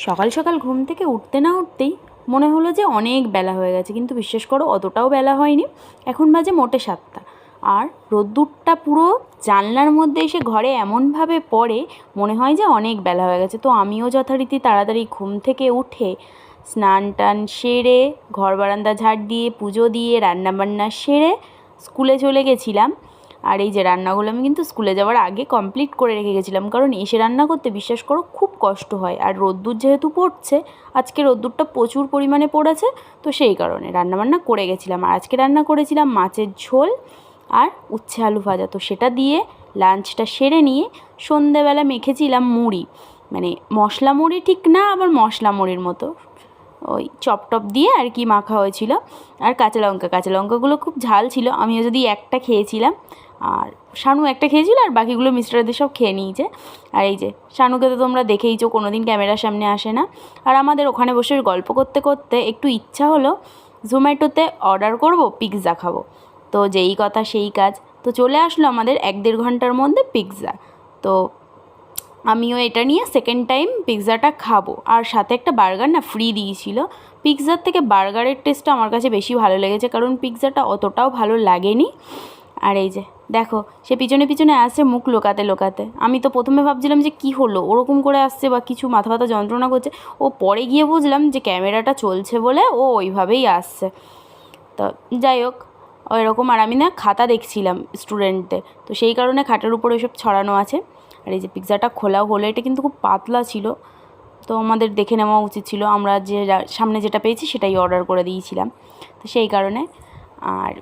সকাল সকাল ঘুম থেকে উঠতে না উঠতেই মনে হলো যে অনেক বেলা হয়ে গেছে, কিন্তু বিশ্বাস করো অতটাও বেলা হয়নি। এখন বাজে মোটে 7টা, আর রোদ্দুরটা পুরো জানলার মধ্যে এসে ঘরে এমনভাবে পড়ে মনে হয় যে অনেক বেলা হয়ে গেছে। তো আমিও যথারীতি তাড়াতাড়ি ঘুম থেকে উঠে স্নান টান সেরে ঘর বারান্দা ঝাড় দিয়ে পুজো দিয়ে রান্নাবান্না সেরে স্কুলে চলে গেছিলাম। আর এই যে রান্নাগুলো আমি কিন্তু স্কুলে যাওয়ার আগে কমপ্লিট করে রেখে গেছিলাম, কারণ এসে রান্না করতে বিশ্বাস করো খুব কষ্ট হয়। আর রোদ্দুর যেহেতু পড়ছে, আজকে রোদ্দুরটা প্রচুর পরিমাণে পড়েছে, তো সেই কারণে রান্নাবান্না করে গেছিলাম। আর আজকে রান্না করেছিলাম মাছের ঝোল আর উচ্ছে আলু ভাজা। তো সেটা দিয়ে লাঞ্চটা সেরে নিয়ে সন্ধেবেলা মেখেছিলাম মুড়ি, মানে মশলা মুড়ি ঠিক না, আবার মশলা মুড়ির মতো, ওই চপ টপ দিয়ে আর কি মাখা হয়েছিল। আর কাঁচা লঙ্কাগুলো খুব ঝাল ছিল, আমিও যদি একটা খেয়েছিলাম, আর শানু একটা খেয়েছিল, আর বাকিগুলো মিস্টারদের সব খেয়ে নিয়েছে। আর এই যে শানুকে তো তোমরা দেখেইছো, কোনো দিন ক্যামেরার সামনে আসে না। আর আমাদের ওখানে বসে গল্প করতে করতে একটু ইচ্ছা হলো জোম্যাটোতে অর্ডার করব, পিৎজা খাবো। তো যেই কথা সেই কাজ, তো চলে আসলো আমাদের 1-1.5 ঘন্টার মধ্যে পিৎজা। তো আমিও এটা নিয়ে সেকেন্ড টাইম পিৎজাটা খাবো, আর সাথে একটা বার্গার না ফ্রি দিয়েছিল। পিৎজার থেকে বার্গারের টেস্টটা আমার কাছে বেশি ভালো লেগেছে, কারণ পিৎজাটা অতটাও ভালো লাগেনি। আর এই যে দেখো, সে পিছনে পিছনে আসছে মুখ লোকাতে লোকাতে। আমি তো প্রথমে ভাবছিলাম যে কি হলো, ওরকম করে আসছে বা কিছু মাথা ব্যথা যন্ত্রণা করছে। ও পরে গিয়ে বুঝলাম যে ক্যামেরাটা চলছে বলে ও ওইভাবেই আসছে। তো যাই হোক, ওইরকম। আর আমি না খাতা দেখছিলাম স্টুডেন্টদের, তো সেই কারণে খাটের উপরে ওইসব ছড়ানো আছে। আর এই যে পিৎজাটা খোলাও হলো, এটা কিন্তু খুব পাতলা ছিল, তো আমাদের দেখে নেওয়া উচিত ছিল। আমরা যে সামনে যেটা পেয়েছি সেটাই অর্ডার করে দিয়েছিলাম, তো সেই কারণে। আর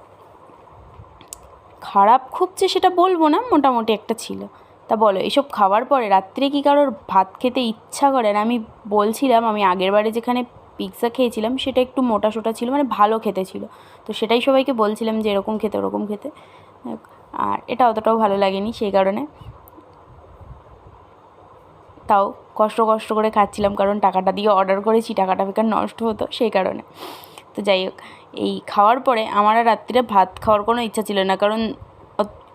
খারাপ খুব যে সেটা বলবো না, মোটামুটি একটা ছিল। তা বলো, এসব খাওয়ার পরে রাত্রে কি কারোর ভাত খেতে ইচ্ছা করে না? আমি বলছিলাম, আমি আগের বারে যেখানে পিৎজা খেয়েছিলাম সেটা একটু মোটা সোটা ছিল, মানে ভালো খেতে ছিল, তো সেটাই সবাইকে বলছিলাম যে এরকম খেতে ওরকম খেতে। আর এটা অতটাও ভালো লাগেনি, সেই কারণে তাও কষ্ট কষ্ট করে খাচ্ছিলাম, কারণ টাকাটা দিয়ে অর্ডার করেছি, টাকাটা বেকার নষ্ট হতো, সেই কারণে। তো যাই হোক, এই খাওয়ার পরে আমার আর রাত্রিরে ভাত খাওয়ার কোনো ইচ্ছা ছিল না, কারণ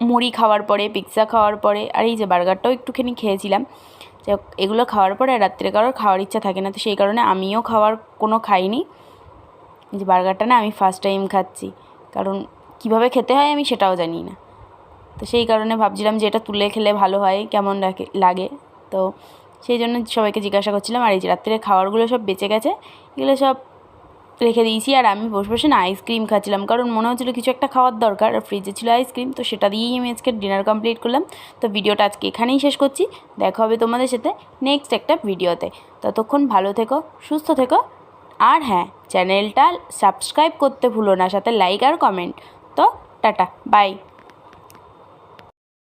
মুড়ি খাওয়ার পরে, পিৎজা খাওয়ার পরে, আর এই যে বার্গারটাও একটুখানি খেয়েছিলাম। যাই হোক, এগুলো খাওয়ার পরে রাত্রে কারোর খাওয়ার ইচ্ছা থাকে না, তো সেই কারণে আমিও কোনো খাইনি। এই যে বার্গারটা না আমি ফার্স্ট টাইম খাচ্ছি, কারণ কীভাবে খেতে হয় আমি সেটাও জানি না, তো সেই কারণে ভাবছিলাম যে এটা তুলে খেলে ভালো হয়, কেমন লাগে। তো সেই জন্য সবাইকে জিজ্ঞাসা করছিলাম। আর এই যে রাত্রে খাবারগুলো সব বেঁচে গেছে, এগুলো সব রেখে দিয়েছি। আর আমি বসে বসে না আইসক্রিম খাচ্ছিলাম, কারণ মনে হচ্ছিলো কিছু একটা খাওয়ার দরকার, আর ফ্রিজে ছিল আইসক্রিম, তো সেটা দিয়েই আমি আজকে ডিনার কমপ্লিট করলাম। তো ভিডিওটা আজকে এখানেই শেষ করছি, দেখা হবে তোমাদের সাথে নেক্সট একটা ভিডিওতে। ততক্ষণ ভালো থেকো, সুস্থ থেকো, আর হ্যাঁ, চ্যানেলটা সাবস্ক্রাইব করতে ভুলো না, সাথে লাইক আর কমেন্ট। তো টাটা, বাই।